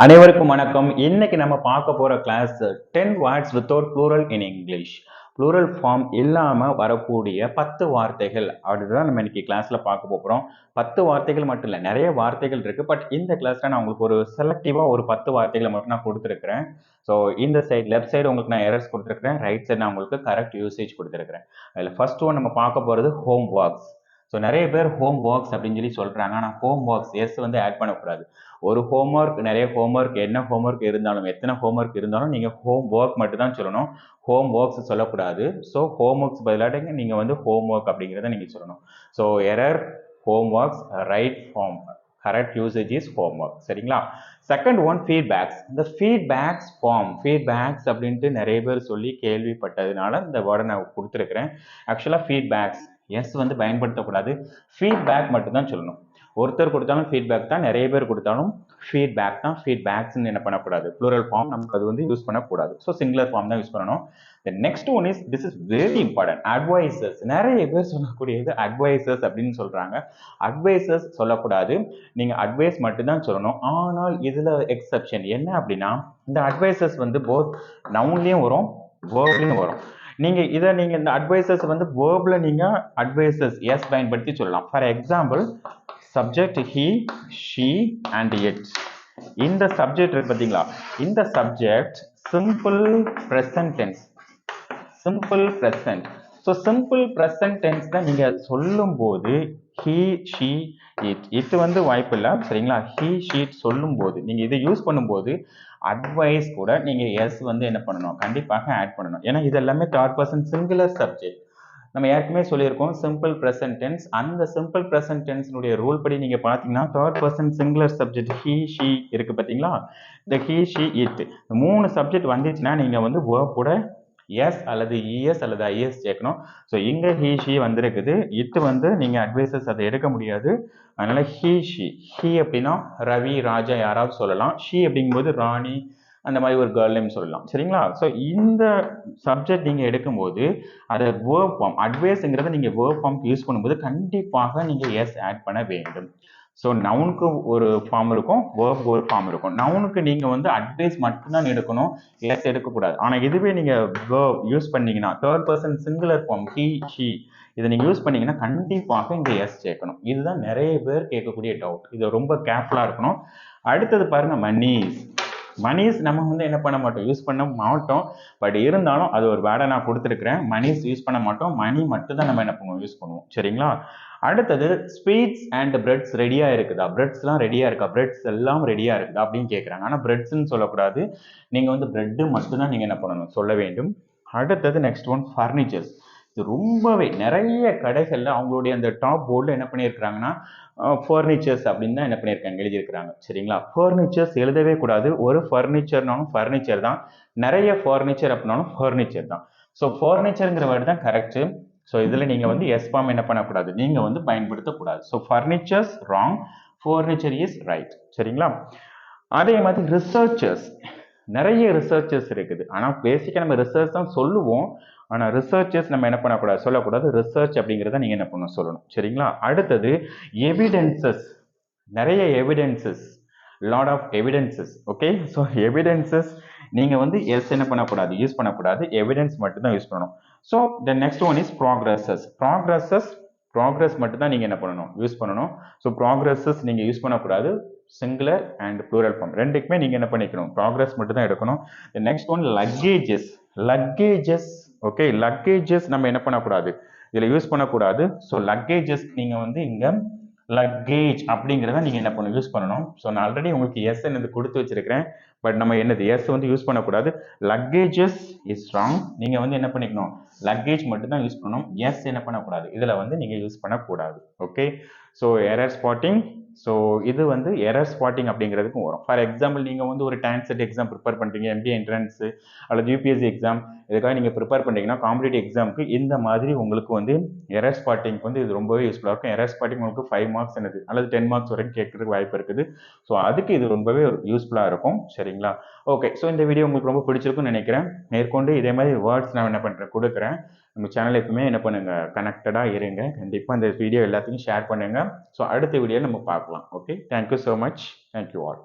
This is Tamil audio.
அனைவருக்கும் வணக்கம். இன்னைக்கு நம்ம பார்க்க போற class 10 words without plural in English. plural form இல்லாம வரக்கூடிய 10 வார்த்தைகள் அதுதான் நம்ம இன்னைக்கு கிளாஸ்ல பார்க்க போறோம். 10 வார்த்தைகள் மட்டும் இல்ல, நிறைய வார்த்தைகள் இருக்கு. பட் இந்த கிளாஸ்ல நான் உங்களுக்கு ஒரு செலக்டிவா ஒரு 10 வார்த்தைகளை மட்டும் நான் கொடுத்துருக்கிறேன். ஸோ இந்த சைடு லெஃப்ட் சைடு உங்களுக்கு நான் எரர்ஸ் கொடுத்துருக்கிறேன், ரைட் சைடு நான் உங்களுக்கு கரெக்ட் யூசேஜ் கொடுத்துருக்கிறேன். அதில் ஃபர்ஸ்ட் ஒன் நம்ம பார்க்க போறது ஹோம் ஒர்க்ஸ். ஸோ நிறைய பேர் ஹோம் ஒர்க்ஸ் அப்படின்னு சொல்லி சொல்றாங்க. ஆனால் ஹோம் ஒர்க்ஸ் எஸ் வந்து ஆட் பண்ணக்கூடாது. ஒரு ஹோம்ஒர்க், நிறைய ஹோம்ஒர்க், என்ன ஹோம்ஒர்க் இருந்தாலும், எத்தனை ஹோம்ஒர்க் இருந்தாலும் நீங்கள் ஹோம் ஒர்க் மட்டும் தான் சொல்லணும், ஹோம் ஒர்க்ஸ் சொல்லக்கூடாது. ஸோ ஹோம் ஒர்க்ஸ் பதிலாக நீங்கள் வந்து ஹோம் ஒர்க் அப்படிங்கிறத நீங்கள் சொல்லணும். So error home works, right form, correct usage is home work. சரிங்களா? Second one feedbacks. இந்த ஃபீட்பேக்ஸ் ஃபார்ம், ஃபீட்பேக்ஸ் அப்படின்ட்டு நிறைய பேர் சொல்லி கேள்விப்பட்டதுனால இந்த வேர்டை நான் கொடுத்துருக்கிறேன். ஆக்சுவலாக ஃபீட்பேக்ஸ் எஸ் வந்து பயன்படுத்தக்கூடாது, ஃபீட்பேக் மட்டும் தான் சொல்லணும். ஒருத்தர் கொடுத்தாலும் ஃபீட்பேக் தான், நிறைய பேர் கொடுத்தாலும் ஃபீட்பேக் தான். ஃபீட்பேக்ஸ்ன்னு என்ன பண்ணக்கூடாது, ப்ளூரல் ஃபார்ம் நமக்கு அது வந்து யூஸ் பண்ணக்கூடாது. ஸோ சிங்குலர் ஃபார்ம் தான் யூஸ் பண்ணணும். The next one is, this is very important, advisors. நிறைய பேர் சொல்லக்கூடியது அட்வைசர்ஸ் அப்படின்னு சொல்றாங்க. அட்வைசர்ஸ் சொல்லக்கூடாது, நீங்க அட்வைஸ் மட்டும் தான் சொல்லணும். ஆனால் இதுல எக்ஸெப்ஷன் என்ன அப்படின்னா, இந்த அட்வைசர்ஸ் வந்து போத் நவுன்லயும் வரும், வேர்ப்லயும் வரும். நீங்க இந்த அட்வைசர்ஸ் வந்து வேர்ப்ல நீங்க அட்வைசர்ஸ் எஸ் பயன்படுத்தி சொல்லலாம். For example, subject he, she and it. இந்த சப்ஜெக்ட் இருக்கு பாத்தீங்களா, இந்த subject simple present tense, simple present. So simple present tense தான் நீங்க சொல்லும் போது ஹி, ஷி, இட் வந்து வாய்ப்பு இல்லை. சரிங்களா? ஹி, ஷி சொல்லும் போது நீங்க இதை யூஸ் பண்ணும்போது அட்வைஸ் கூட நீங்க எஸ் வந்து என்ன பண்ணணும், கண்டிப்பாக ஆட் பண்ணணும். ஏன்னா இது எல்லாமே தேர்ட் பர்சன் சிங்குலர் சப்ஜெக்ட். நம்ம ஏற்கனவே சொல்லியிருக்கோம் சிம்பிள் பிரசன்ட் டென்ஸ். அந்த சிம்பிள் பிரசன்ட் டென்ஸ்னுடைய ரூல் படி நீங்க பாத்தீங்கன்னா third person singular subject he, she இருக்கு பாத்தீங்களா, இந்த ஹி, ஷி, இட் மூணு சப்ஜெக்ட் வந்துச்சுன்னா நீங்க வந்து வேர்ப் கூட எஸ் அல்லது இஎஸ் அல்லது ஐஎஸ் சேர்க்கணும். ஸோ இங்க ஹி, ஷி வந்திருக்குது, இட் வந்து நீங்க அட்வைசஸ் அதை எடுக்க முடியாது. அதனால ஹி, ஷி. ஹி அப்படின்னா ரவி, ராஜா யாராவது சொல்லலாம். ஷி அப்படிங்கும்போது ராணி, அந்த மாதிரி ஒரு கேர்ள் நேம் சொல்லலாம். சரிங்களா? ஸோ இந்த சப்ஜெக்ட் நீங்க எடுக்கும்போது அதை வேர்ப் ஃபார்ம், அட்வைஸ்ங்கிறத நீங்க வேர்ப் ஃபார்ம் யூஸ் பண்ணும்போது கண்டிப்பாக நீங்க எஸ் ஆட் பண்ண வேண்டும். ஸோ நவுனுக்கு ஒரு ஃபார்ம் இருக்கும், வேர்ப் ஒரு ஃபார்ம் இருக்கும். நவுனுக்கு நீங்க வந்து அட்வைஸ் மட்டும்தான் எடுக்கணும், எஸ் எடுக்கக்கூடாது. ஆனால் இதுவே நீங்க வேர்ப் யூஸ் பண்ணீங்கன்னா third person singular form he, she இதை நீங்க யூஸ் பண்ணீங்கன்னா கண்டிப்பாக இங்க எஸ் சேர்க்கணும். இதுதான் நிறைய பேர் கேட்கக்கூடிய டவுட். இது ரொம்ப கேர்ஃபுல்லா இருக்கணும். அடுத்தது பாருங்க, மணிஸ். மணிஸ் நம்ம வந்து என்ன பண்ண மாட்டோம், யூஸ் பண்ண மாட்டோம். பட் இருந்தாலும் அது ஒரு வேர்டை நான் கொடுத்துருக்கிறேன். மணிஸ் யூஸ் பண்ண மாட்டோம், மணி மட்டும் தான் நம்ம என்ன பண்ணுவோம், யூஸ் பண்ணுவோம். சரிங்களா? அடுத்தது ஸ்வீட்ஸ் அண்ட் பிரெட்ஸ் ரெடியா இருக்குதா, பிரெட்ஸ்லாம் ரெடியா இருக்கா, பிரெட்ஸ் எல்லாம் ரெடியா இருக்குதா அப்படின்னு கேட்குறாங்க. ஆனால் பிரெட்ஸ்ன்னு சொல்லக்கூடாது, நீங்க வந்து பிரெட்டு மட்டும் தான் நீங்க என்ன பண்ணணும், சொல்ல வேண்டும். அடுத்தது நெக்ஸ்ட் ஒன் ஃபர்னிச்சர்ஸ். இது ரொம்பவே நிறைய கடைகளில் அவங்களுடைய அந்த டாப் போர்டில் என்ன பண்ணியிருக்கிறாங்கன்னா ஃபர்னிச்சர்ஸ் அப்படின்னு தான் என்ன பண்ணியிருக்காங்க, எழுதியிருக்கிறாங்க. சரிங்களா? ஃபர்னிச்சர்ஸ் எழுதவே கூடாது. ஒரு ஃபர்னிச்சர்னாலும் ஃபர்னிச்சர் தான், நிறைய ஃபர்னிச்சர் அப்படின்னாலும் ஃபர்னிச்சர் தான். ஸோ ஃபர்னிச்சருங்கிற வேர்டு தான் கரெக்ட். ஸோ இதில் நீங்கள் வந்து எஸ் ஃபார்ம் என்ன பண்ணக்கூடாது, நீங்கள் வந்து பயன்படுத்தக்கூடாது. So furnitures wrong, furniture is right. சரிங்களா? அதே மாதிரி ரிசர்ச்சர்ஸ், நிறைய ரிசர்ச்சர்ஸ் இருக்குது. ஆனால் பேசிக்காக நம்ம ரிசர்ச் தான் சொல்லுவோம், ஆனால் ரிசர்ச்சர்ஸ் நம்ம என்ன பண்ணக்கூடாது, சொல்லக்கூடாது. ரிசர்ச் அப்படிங்கிறத நீங்கள் என்ன பண்ணணும், சொல்லணும். சரிங்களா? அடுத்தது எவிடென்சஸ், நிறைய evidences, lot of evidences. Okay, so evidences நீங்கள் வந்து எஸ் என்ன பண்ணக்கூடாது, யூஸ் பண்ணக்கூடாது, எவிடன்ஸ் மட்டும் தான் யூஸ் பண்ணணும். So the next one is progresses. Progress மட்டும் தான் நீங்கள் என்ன பண்ணணும், யூஸ் பண்ணணும். ஸோ ப்ராக்ரஸஸ் நீங்கள் யூஸ் பண்ணக்கூடாது, சிங்குலர் அண்ட் ப்ளூரல் ஃபார்ம் ரெண்டுக்குமே நீங்கள் என்ன பண்ணிக்கணும், ப்ராக்ரஸ் மட்டும் தான் எடுக்கணும். Next one luggages. Luggages, okay, luggages நம்ம என்ன பண்ணக்கூடாது, இதில் யூஸ் பண்ணக்கூடாது. ஸோ லக்கேஜஸ் நீங்கள் வந்து இங்கே லக்கேஜ் அப்படிங்கிறத நீங்கள் என்ன பண்ணணும், யூஸ் பண்ணணும். ஸோ நான் ஆல்ரெடி உங்களுக்கு எஸ் என்னது கொடுத்து வச்சிருக்கிறேன். பட் நம்ம என்னது எஸ் வந்து யூஸ் பண்ணக்கூடாது. Luggages is wrong. நீங்கள் வந்து என்ன பண்ணிக்கணும், லக்கேஜ் மட்டும் தான் யூஸ் பண்ணணும், எஸ் என்ன பண்ணக்கூடாது, இதில் வந்து நீங்கள் யூஸ் பண்ணக்கூடாது. Okay, so error spotting. So இது வந்து எரர் ஸ்பாட்டிங் அப்படிங்கிறதுக்கும் வரும். ஃபார் எக்ஸாம்பிள், நீங்கள் வந்து ஒரு டான்செட் எக்ஸாம் ப்ரிப்பேர் பண்ணுறீங்க, எம்பிஏ என்ட்ரன்ஸ் அல்லது யூபிஎஸ்சி எக்ஸாம், இதுக்காக நீங்கள் ப்ரிப்பேர் பண்ணுறீங்கன்னா காம்படிட்டிவ் எக்ஸாமுக்கு இந்த மாதிரி உங்களுக்கு வந்து எரர் ஸ்பாட்டிங் வந்து இது ரொம்பவே யூஸ்ஃபுல்லாக இருக்கும். எரர் ஸ்பாட்டிங் உங்களுக்கு 5 மார்க்ஸ் என்னது அல்லது 10 மார்க்ஸ் வரைக்கும் கேட்கறதுக்கு வாய்ப்பு இருக்குது. ஸோ அதுக்கு இது ரொம்பவே யூஸ்ஃபுல்லாக இருக்கும். சரிங்களா? ஓகே, ஸோ இந்த வீடியோ உங்களுக்கு ரொம்ப பிடிச்சிருக்குன்னு நினைக்கிறேன். மேற்கொண்டு இதே மாதிரி வேர்ட்ஸ் நான் என்ன பண்ணுறேன், கொடுக்குறேன். நம்ம சேனல் எப்பவுமே என்ன பண்ணுங்க, கனெக்டடாக இருங்க. கண்டிப்பாக இந்த வீடியோ எல்லாத்தையும் ஷேர் பண்ணுங்க. ஸோ அடுத்த வீடியோ நம்ம பார்க்கலாம். Okay, thank you so much. Thank you all.